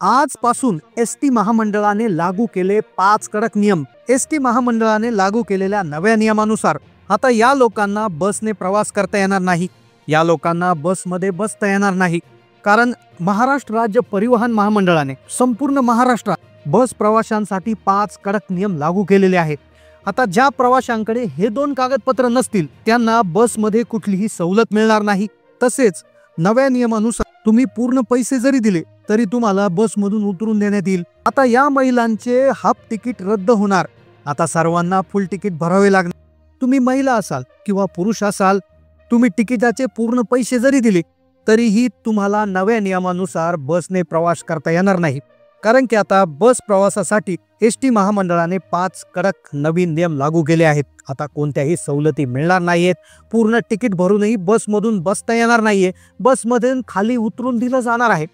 आजपासून एसटी महामंडळाने लागू केले 5 कडक नियम। एसटी महामंडळाने लागू केलेल्या नव्या नियमानुसार आता या लोकांना बसने प्रवास करता येणार नाही, या लोकांना बसमध्ये बसता येणार नाही। कारण महाराष्ट्र राज्य परिवहन महामंडळाने संपूर्ण महाराष्ट्रात बस प्रवाशांसाठी 5 कडक नियम लागू केलेले आहेत। आता ज्या प्रवाशांकडे हे 2 कागदपत्र नसतील त्यांना बसमध्ये कुठलीही सवलत मिळणार नाही। तसेच नव्या नियमानुसार तुम्ही पूर्ण पैसे जरी दिले तरी तुम्हाला बसमधून उतरून देण्यात येईल। आता या महिलांचे हाफ तिकीट रद्द होणार। आता सर्वांना फुल तिकीट भरावे लागणार। तुम्ही महिला असाल किंवा पुरुष असाल, तुम्ही तिकिटाचे पूर्ण पैसे जरी दिले तरीही तुम्हाला नव्या नियमानुसार बसने प्रवास करता येणार नाही। कारण की आता बस प्रवासासाठी एसटी महामंडळाने 5 कडक नवीन नियम लागू केले आहेत। आता कोणत्याही सवलती मिळणार नाहीयेत, पूर्ण तिकीट भरूनही बसमधून बसता येणार नाहीये, बसमधून खाली उतरून दिलं जाणार आहे।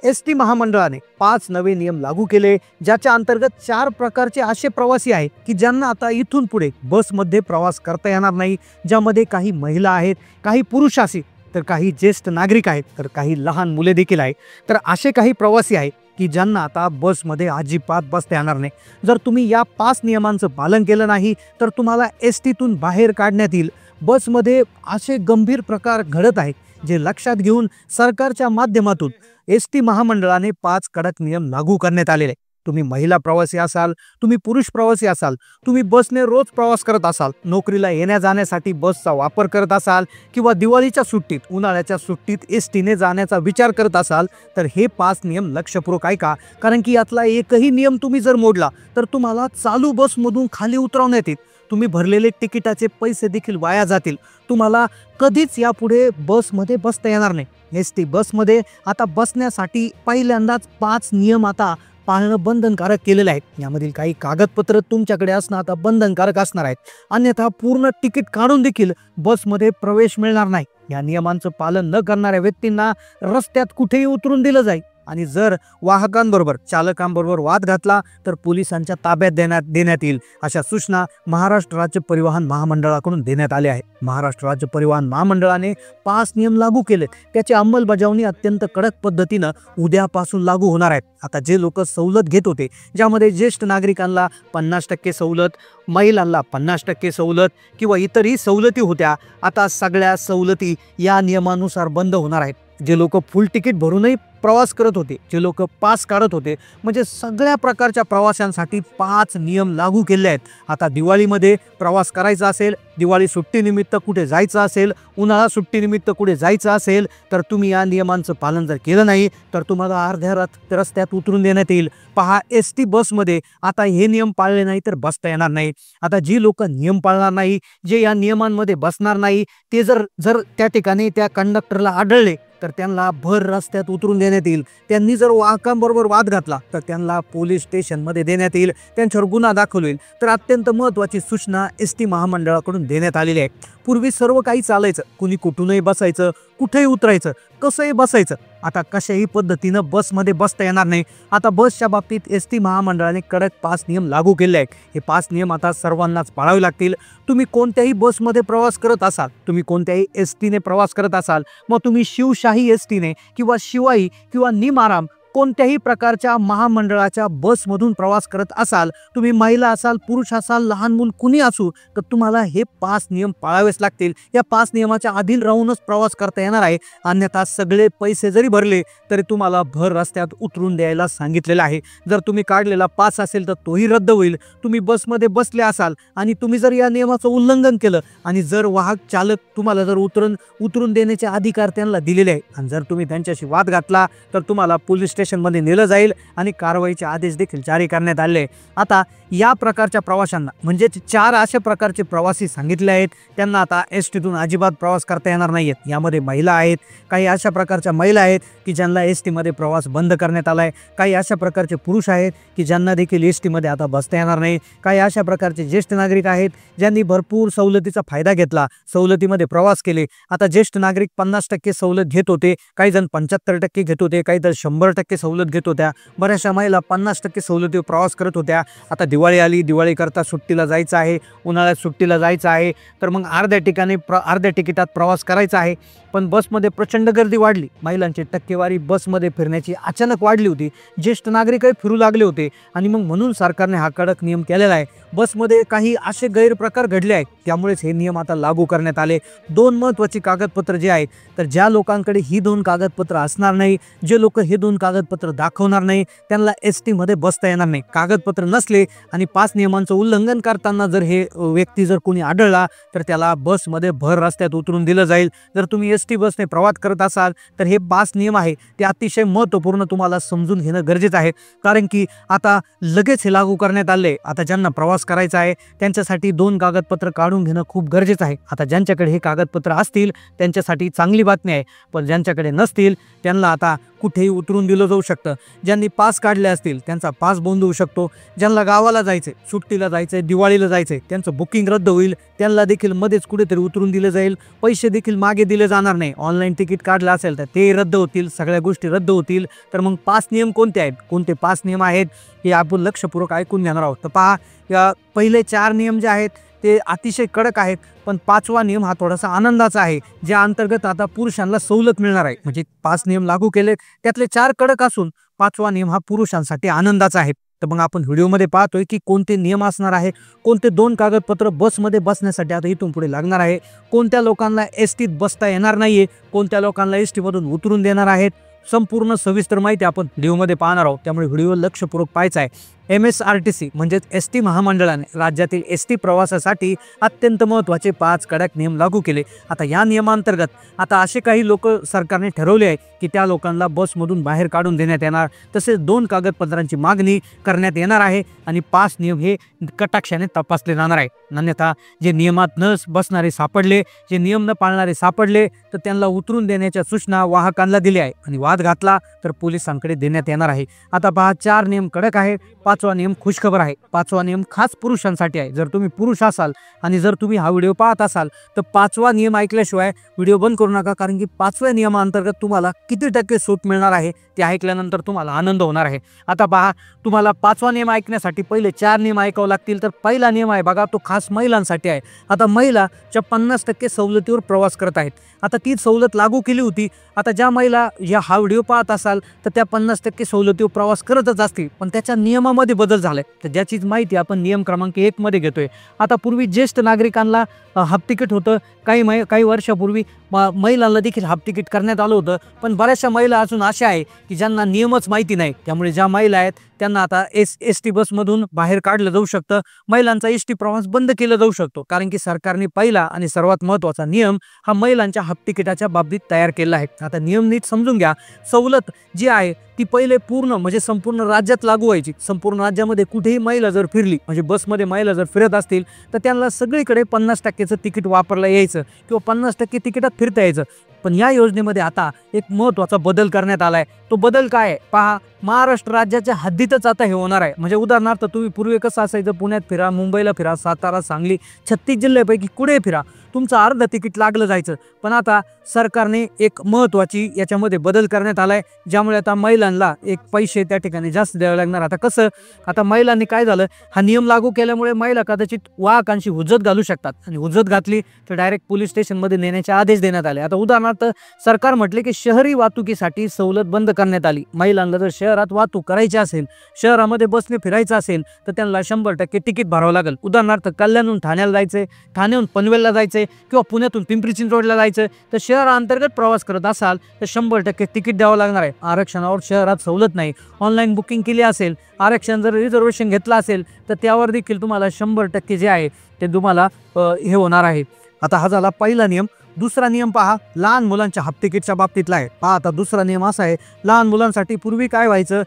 एसटी महामंडळाने 5 नवे नियम लागू केले, ज्याच्या अंतर्गत 4 प्रकारचे असे प्रवासी आहेत की ज्यांना आता इथून पुढे बसमध्ये प्रवास करता येणार नाही। ज्यामध्ये काही महिला आहेत, काही पुरुष आहेत, तर काही ज्येष्ठ नागरिक आहेत, तर काही लहान मुले देखील आहेत। तर असे काही प्रवासी आहेत की ज्यांना आता बसमध्ये अजिबात बसता येणार नाही। जर तुम्ही या 5 नियमांचं पालन केलं नाही तर तुम्हाला एसटीतून बाहेर काढण्यात येईल। बसमध्ये असे गंभीर प्रकार घडत आहेत जे लक्षात घेऊन सरकारच्या माध्यमातून एसटी महामंडळाने 5 कडक नियम लागू करण्यात आलेले। तुम्ही महिला प्रवासी असाल, तुम्ही पुरुष प्रवासी असाल, तुम्ही बसने रोज प्रवास करत असाल, नोकरीला येण्या जाण्यासाठी बसचा वापर करत असाल किंवा दिवाळीच्या सुट्टीत, उन्हाळ्याच्या सुट्टीत एसटीने जाण्याचा विचार करत असाल तर हे 5 नियम लक्षपूर्वक ऐका। कारण की यातला एकही नियम तुम्ही जर मोडला तर तुम्हाला चालू बसमधून खाली उतरवण्यात येईल। तुम्ही भरलेले तिकिटाचे पैसे देखील वाया जातील। तुम्हाला कधीच यापुढे बसमध्ये बसता येणार नाही। एसटी बसमध्ये आता बसण्यासाठी पहिल्यांदाच 5 नियम आता पाळणं बंधनकारक केलेलं आहे। यामधील काही कागदपत्र तुमच्याकडे असणं आता बंधनकारक असणार आहेत, अन्यथा पूर्ण तिकीट काढून देखील बसमध्ये प्रवेश मिळणार नाही। या नियमांचं पालन न करणाऱ्या व्यक्तींना रस्त्यात कुठेही उतरून दिलं जाईल आणि जर वाहकांबरोबर, चालकांबरोबर वाद घातला तर पोलिसांच्या ताब्यात देण्यात येईल। अशा सूचना महाराष्ट्र राज्य परिवहन महामंडळाकडून देण्यात आल्या आहेत। महाराष्ट्र राज्य परिवहन महामंडळाने 5 नियम लागू केले, त्याची अंमलबजावणी अत्यंत कडक पद्धतीनं उद्यापासून लागू होणार आहे। आता जे लोक सवलत घेत होते, ज्यामध्ये ज्येष्ठ नागरिकांना 50% सवलत, महिलांना 50% सवलत किंवा इतरही सवलती होत्या, आता सगळ्या सवलती या नियमानुसार बंद होणार आहेत। जे लोक फुल तिकीट भरूनही प्रवास करत होते, जे लोक पास काढत होते, म्हणजे सगळ्या प्रकारच्या प्रवाशांसाठी 5 नियम लागू केले आहेत। आता दिवाळीमध्ये प्रवास करायचा असेल, दिवाळी सुट्टीनिमित्त कुठे जायचं असेल, उन्हाळा सुट्टीनिमित्त कुठे जायचं असेल तर तुम्ही या नियमांचं पालन जर केलं नाही तर तुम्हाला अर्ध्या रस्त्यात उतरून देण्यात येईल। पहा, एसटी बसमध्ये आता हे नियम पाळले नाही तर बसता येणार नाही। आता जी लोक नियम पाळणार नाही, जे या नियमांमध्ये बसणार नाही, ते जर त्या ठिकाणी त्या कंडक्टरला आढळले तर त्यांना भर रस्त्यात उतरून देण्यात येईल। त्यांनी जर वाहकांबरोबर वाद घातला तर त्यांना पोलीस स्टेशनमध्ये देण्यात येईल, त्यांच्यावर गुन्हा दाखल होईल। तर अत्यंत महत्त्वाची सूचना एसटी महामंडळाकडून देण्यात आलेली आहे। पूर्वी सर्व काही चालायचं, कुणी कुठूनही बसायचं, कुठेही उतरायचं, कसंही बसायचं। आता कशाही पद्धतीनं बसमध्ये बसता येणार नाही। आता बसच्या बाबतीत एसटी महामंडळाने कडक 5 नियम लागू केले आहेत। हे 5 नियम आता सर्वांनाच पाळावे लागतील। तुम्ही कोणत्याही बसमध्ये प्रवास करत असाल, तुम्ही कोणत्याही एसटीने प्रवास करत असाल, मग तुम्ही शिवशाही एसटीने किंवा शिवाई किंवा निमाराम कोणत्याही प्रकारच्या महामंडळाच्या बसमधून प्रवास करत असाल, तुम्ही महिला असाल, पुरुष असाल, लहान मूल कुणी असू, तर तुम्हाला हे 5 नियम पाळावेच लागतील। या 5 नियमाच्या अधीन राहूनच प्रवास करता येणार आहे, अन्यथा सगळे पैसे जरी भरले तरी तुम्हाला भर रस्त्यात उतरून द्यायला सांगितलेलं आहे। जर तुम्ही काढलेला पास असेल तर तोही रद्द होईल। तुम्ही बसमध्ये बसले असाल आणि तुम्ही जर या नियमाचं उल्लंघन केलं आणि जर वाहक चालक तुम्हाला जर उतरून देण्याचे अधिकार त्यांना दिलेले आहे आणि जर तुम्ही त्यांच्याशी वाद घातला तर तुम्हाला पोलीस स्टेशनमध्ये नेलं जाईल आणि कारवाईचे आदेश देखील जारी करण्यात आले। आता या प्रकारच्या प्रवाशांना, म्हणजे 4 अशा प्रकारचे प्रवासी सांगितले आहेत, त्यांना आता एसटीतून अजिबात प्रवास करता येणार नाहीयेत। यामध्ये महिला आहेत, काही अशा प्रकारच्या महिला आहेत की ज्यांना एसटीमध्ये प्रवास बंद करण्यात आलाय, काही अशा प्रकारचे पुरुष आहेत की ज्यांना देखील एसटीमध्ये आता बसता येणार नाही, काही अशा प्रकारचे ज्येष्ठ नागरिक आहेत ज्यांनी भरपूर सवलतीचा फायदा घेतला, सवलतीमध्ये प्रवास केले। आता ज्येष्ठ नागरिक 50% सवलत घेत होते, काही जण 75% घेत होते, काही जण 100% सवलत घेत होत्या, बऱ्याचशा महिला 50% सवलतीवर प्रवास करत होत्या. आता दिवाळी आली, दिवाळीकरता सुट्टीला जायचं आहे, उन्हाळ्यात सुट्टीला जायचं आहे, तर मग अर्ध्या तिकिटात प्रवास करायचा आहे. पण बसमध्ये प्रचंड गर्दी वाढली, महिलांची टक्केवारी बसमध्ये फिरण्याची अचानक वाढली होती, ज्येष्ठ नागरिकही फिरू लागले होते आणि मग म्हणून सरकारने हा कडक नियम केलेला आहे. बसमध्ये काही असे गैरप्रकार घडले आहेत, त्यामुळेच हे नियम आता लागू करण्यात आले. 2 महत्त्वाची कागदपत्र जे आहेत, तर ज्या लोकांकडे ही 2 कागदपत्र असणार नाही, जे लोक हे 2 कागदपत्र दाखवणार नाही, त्यांना ST मध्ये बसता येणार नाही. कागदपत्र नसले आणि 5 नियमांचं उल्लंघन करताना जर हे व्यक्ती जर कोणी आढळला तर त्याला बसमध्ये भर रस्त्यात उतरून दिलं जाईल. जर तुम्ही ST बसने प्रवास करत असाल तर हे 5 नियम आहे ते अतिशय महत्त्वपूर्ण तुम्हाला समजून घेणं गरजेचं आहे, कारण की आता लगेच हे लागू करण्यात आले. आता ज्यांना प्रवास करायचा आहे त्यांच्यासाठी 2 कागदपत्र काढून घेणं खूप गरजेचं आहे. आता ज्यांच्याकडे हे कागदपत्र असतील त्यांच्यासाठी चांगली बातमी आहे, पण ज्यांच्याकडे नसतील त्यांना आता कुठेही उतरून दिलं जाऊ शकतं. ज्यांनी पास काढले असतील त्यांचा पास बंद होऊ शकतो. ज्यांना गावाला जायचं आहे, सुट्टीला जायचं आहे, दिवाळीला जायचं आहे, त्यांचं बुकिंग रद्द होईल, त्यांना देखील मध्येच कुठेतरी उतरून दिलं जाईल. पैसे देखील मागे दिले जाणार नाही. ऑनलाईन तिकीट काढलं असेल तर ते रद्द होतील, सगळ्या गोष्टी रद्द होतील. तर मग 5 नियम कोणते आहेत, कोणते 5 नियम आहेत हे आपण लक्षपूर्वक ऐकून घेणार आहोत. तर पहा, या पहिले 4 नियम जे आहेत ते अतिशय कडक आहेत, पण 5वा नियम हा थोडासा आनंदाचा आहे, ज्या अंतर्गत आता पुरुषांना सवलत मिळणार आहे. म्हणजे 5 नियम लागू केले, त्यातले 4 कडक असून 5वा नियम हा पुरुषांसाठी आनंदाचा आहे. तर मग आपण व्हिडिओमध्ये पाहतोय की कोणते नियम असणार आहे, कोणते 2 कागदपत्र बसमध्ये बसण्यासाठी आता इथून पुढे लागणार आहे, कोणत्या लोकांना STत बसता येणार नाहीये, कोणत्या लोकांना ST मधून उतरून देणार आहेत. संपूर्ण सविस्तर माहिती आपण व्हिडिओमध्ये पाहणार आहोत, त्यामुळे व्हिडिओ लक्षपूर्वक पाहायचा आहे. MSRTC म्हणजेच ST महामंडळाने राज्यातील ST प्रवासासाठी अत्यंत महत्त्वाचे 5 कडक नियम लागू केले. आता या नियमांतर्गत आता असे काही लोक सरकारने ठरवले आहे की त्या लोकांना बसमधून बाहेर काढून देण्यात येणार, तसेच 2 कागदपत्रांची मागणी करण्यात येणार आहे आणि 5 नियम हे कटाक्षाने तपासले जाणार आहे. अन्यथा जे नियमात न बसणारे सापडले, जे नियम न पाळणारे सापडले तर त्यांना उतरून देण्याच्या सूचना वाहकांना दिल्या आहे आणि वाद घातला तर पोलिसांकडे देण्यात येणार आहे. आता पहा, 4 नियम कडक आहे, 5वा नियम खुशखबर आहे. 5वा नियम खास पुरुषांसाठी आहे. जर तुम्ही पुरुष असाल आणि जर तुम्ही हा व्हिडिओ पाहत असाल तर 5वा नियम ऐकल्याशिवाय व्हिडिओ बंद करू नका, कारण की 5व्या नियमाअंतर्गत तुम्हाला किती टक्के सूट मिळणार आहे ते ऐकल्यानंतर तुम्हाला आनंद होणार आहे. आता पहा, तुम्हाला 5वा नियम ऐकण्यासाठी पहिले 4 नियम ऐकावे लागतील. तर पहिला नियम आहे बघा, तो खास महिलांसाठी आहे. आता महिलाच्या 50% सवलतीवर प्रवास करत आहेत. आता ती सवलत लागू केली होती. आता ज्या महिला हा व्हिडिओ पाहत असाल तर त्या 50% सवलतीवर प्रवास करतच असतील, पण त्याच्या नियमामध्ये बदल झालाय. तर ज्याचीच माहिती आपण नियम क्रमांक 1 मध्ये घेतोय. आता पूर्वी ज्येष्ठ नागरिकांना हाफ तिकीट होतं, काही वर्षापूर्वी महिलांना देखील हाफ तिकीट करण्यात आलं होतं. पण बऱ्याचशा महिला अजून अशा आहे की ज्यांना नियमच माहिती नाही, त्यामुळे ज्या महिला आहेत त्यांना आता ST बसमधून बाहेर काढलं जाऊ शकतं. महिलांचा ST प्रवास बंद केला जाऊ शकतो, कारण की सरकारने पहिला आणि सर्वात महत्त्वाचा नियम हा महिलांच्या हाफ तिकिटाच्या बाबतीत तयार केला आहे. आता नियम नीट समजून घ्या. सवलत जी आहे ती पहिले म्हणजे संपूर्ण राज्यात लागू व्हायची. संपूर्ण राज्यामध्ये कुठेही महिला जर फिरली, म्हणजे बसमध्ये महिला जर फिरत असतील तर त्यांना सगळीकडे 50%चं तिकीट वापरला यायचं किंवा 50% तिकिटात फिरता यायचं. पण या योजनेमध्ये आता एक महत्त्वाचा बदल करण्यात आला आहे. तो बदल काय आहे पहा, महाराष्ट्र राज्याच्या हद्दीतच आता हे होणार आहे. म्हणजे उदाहरणार्थ तुम्ही पूर्वी कसं असायचं, पुण्यात फिरा, मुंबईला फिरा, सातारा, सांगली, 36 जिल्ह्यापैकी कुठे फिरा, तुमचं अर्ध तिकीट लागलं जायचं. पण आता सरकारने एक महत्त्वाची याच्यामध्ये बदल करण्यात आलाय, ज्यामुळे आता महिलांना एक पैसे त्या ठिकाणी जास्त द्यावे लागणार. आता कसं, आता महिलांनी काय झालं, हा नियम लागू केल्यामुळे महिला कदाचित वाहकांशी हुज्जत घालू शकतात आणि हुज्जत घातली तर डायरेक्ट पोलीस स्टेशनमध्ये नेण्याचे आदेश देण्यात आले. आता उदाहरणार्थ सरकार म्हटले की शहरी वाहतुकीसाठी सवलत बंद करण्यात आली. महिलांना जर शहरात वाहतूक करायची असेल, शहरामध्ये बसने फिरायचं असेल तर त्यांना 100% तिकीट भरावं लागेल. उदाहरणार्थ कल्याणहून ठाण्याला जायचंय, ठाण्याहून पनवेलला जायचंय किंवा पुण्यातून पिंपरी चिंचवडला जायचं, तर शहराअंतर्गत प्रवास करत असाल तर 100% तिकीट द्यावं लागणार आहे. आरक्षणावर शहरात सवलत नाही. ऑनलाईन बुकिंग केली असेल, आरक्षण जर रिझर्वेशन घेतलं असेल तर त्यावर देखील तुम्हाला 100% जे आहे ते तुम्हाला हे होणार आहे. आता हा झाला पहिला नियम. दुसरा नियम पहा, लहान मुलांच्या हाफ तिकीटच्या बाबतीतला आहे. पहा, आता दुसरा नियम असा आहे, लहान मुलांसाठी पूर्वी काय व्हायचं,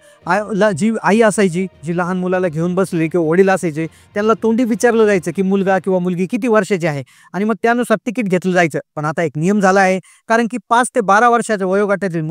जी आई असायची, जी लहान मुलाला घेऊन बसली किंवा वडील असायचे, त्यांना तोंडी विचारलं जायचं की मुलगा किंवा मुलगी किती वर्षाची आहे आणि मग त्यानुसार तिकीट घेतलं जायचं. पण आता एक नियम झाला आहे, कारण की 5 ते 12 वर्षाच्या वयोगटातील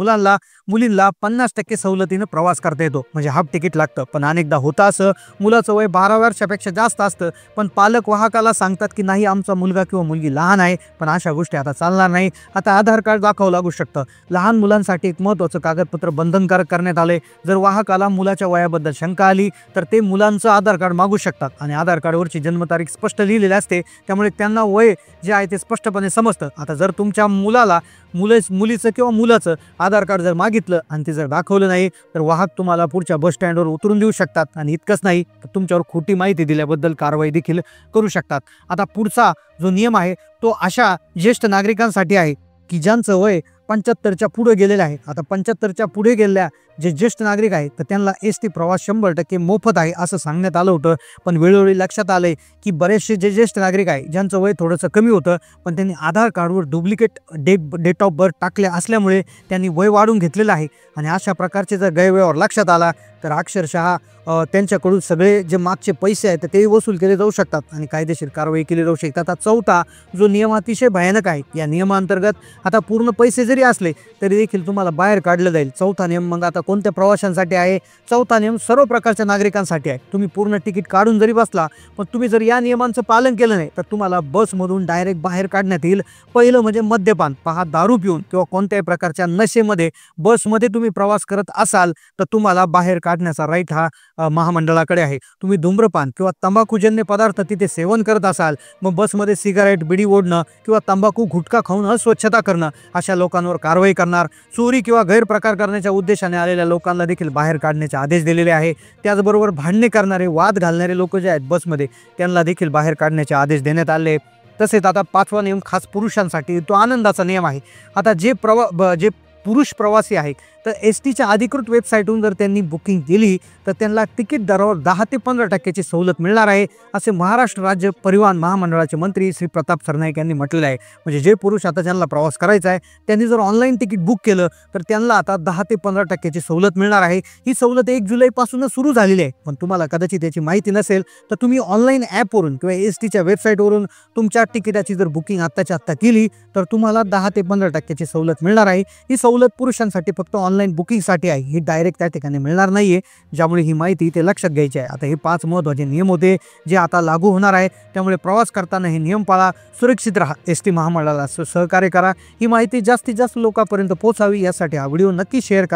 मुलींना 50% सवलतीनं प्रवास करता येतो, म्हणजे हाफ तिकीट लागतं. पण अनेकदा होतं असं, मुलाचं वय 12 वर्षापेक्षा जास्त असतं, पण पालक वाहकाला सांगतात की नाही, आमचा मुलगा किंवा मुलगी लहान आहे. पण अशा गोष्टी आता आता चालणार नाही, आता आधार कार्ड दाखवावं लागू शकतं. लहान मुलांसाठी एक महत्त्वाचं कागदपत्र बंधनकारक करण्यात आले. जर वाहकाला मुलाच्या वयाबद्दल शंका आली तर ते मुलांचं आधार कार्ड मागू शकतात आणि आधार कार्डवरची जन्मतारीख स्पष्ट लिहिलेली असते, त्यामुळे त्यांना वय जे आहे ते स्पष्टपणे समजतं. आता जर तुमच्या मुलाला मुलीचं किंवा मुलाचं आधार कार्ड जर मागितलं आणि ते जर दाखवलं नाही तर वाहक तुम्हाला पुढच्या बस स्टँडवर उतरून देऊ शकतात आणि इतकंच नाही तर तुमच्यावर खोटी माहिती दिल्याबद्दल कारवाई देखील करू शकतात. आता पुढचा जो नियम आहे तो अशा ज्येष्ठ नागरिकांसाठी आहे की ज्यांचं वय 75च्या पुढे गेलेलं आहे. आता 75च्या पुढे गेलेल्या जे ज्येष्ठ नागरिक आहेत तर त्यांना एसटी प्रवास 100% मोफत आहे असं सांगण्यात आलं होतं. पण वेळोवेळी लक्षात आलंय की बरेचसे जे ज्येष्ठ नागरिक आहे ज्यांचं वय थोडंसं कमी होतं पण त्यांनी आधार कार्डवर डुप्लिकेट डेट ऑफ बर्थ टाकले असल्यामुळे त्यांनी वय वाढून घेतलेलं आहे आणि अशा प्रकारचे जर गैरव्यवहार लक्षात आला तर अक्षरशः त्यांच्याकडून सगळे जे मागचे पैसे आहेत ते वसूल केले जाऊ शकतात आणि कायदेशीर कारवाई केली जाऊ शकते. आता चौथा जो नियम अतिशय भयानक आहे, या नियमांतर्गत आता पूर्ण पैसे जरी असले तरी देखील तुम्हाला बाहेर काढलं जाईल. चौथा नियम मग आता कोणत्या प्रवाशांसाठी आहे? चौथा नियम सर्व प्रकारच्या नागरिकांसाठी आहे. तुम्ही पूर्ण तिकीट काढून जरी बसला पण तुम्ही जर या नियमांचं पालन केलं नाही तर तुम्हाला बसमधून डायरेक्ट बाहेर काढण्यात येईल. पहिलं म्हणजे मद्यपान. पहा, दारू पिऊन किंवा कोणत्याही प्रकारच्या नशेमध्ये बसमध्ये तुम्ही प्रवास करत असाल तर तुम्हाला बाहेर काढण्याचा राईट हा महामंडळाकडे आहे. तुम्ही धूम्रपान किंवा तंबाखूजन्य पदार्थ तिथे सेवन करत असाल, मग बसमध्ये सिगारेट, बिडी ओढणं किंवा तंबाखू गुटखा खाऊन अस्वच्छता करणं अशा लोकांवर कारवाई करणार. चोरी किंवा गैरप्रकार करण्याच्या उद्देशाने आलेल्या लोकांना देखील बाहेर काढण्याचे आदेश दिलेले आहे. त्याचबरोबर भांडणे करणारे, वाद घालणारे लोक जे आहेत बसमध्ये त्यांना देखील बाहेर काढण्याचे आदेश देण्यात आले. तसेच आता पाचवा नियम खास पुरुषांसाठी, तो आनंदाचा नियम आहे. आता जे पुरुष प्रवासी आहे तर एसटीच्या अधिकृत वेबसाईटवरून जर त्यांनी बुकिंग केली तर त्यांना तिकीट दरावर 10 ते 15% सवलत मिळणार आहे असे महाराष्ट्र राज्य परिवहन महामंडळाचे मंत्री श्री प्रताप सरनाईक यांनी म्हटलेलं आहे. म्हणजे जे पुरुष आता ज्यांना प्रवास करायचा आहे त्यांनी जर ऑनलाईन तिकीट बुक केलं तर त्यांना आता 10 ते 15% सवलत मिळणार आहे. ही सवलत 1 जुलैपासूनच सुरू झालेली आहे. पण तुम्हाला कदाचित याची माहिती नसेल तर तुम्ही ऑनलाईन ॲपवरून किंवा एसटीच्या वेबसाईटवरून तुमच्या तिकिटाची जर बुकिंग आत्ताच्या आत्ता केली तर तुम्हाला 10 ते 15% सवलत मिळणार आहे. ही सवलत पुरुषांसाठी फक्त ऑनलाईन बुकिंगसाठी आहे, ही डायरेक्ट त्या ठिकाणी मिळणार नाहीये. ज्यामुळे ही माहिती ते लक्षात घ्यायची आहे. आता हे 5 महत्त्वाचे नियम होते जे आता लागू होणार आहे. त्यामुळे प्रवास करताना हे नियम पाळा, सुरक्षित राहा, एसटी महामंडळाला सहकार्य करा. ही माहिती जास्तीत जास्त लोकांपर्यंत पोहोचावी यासाठी हा व्हिडिओ नक्की शेअर करा.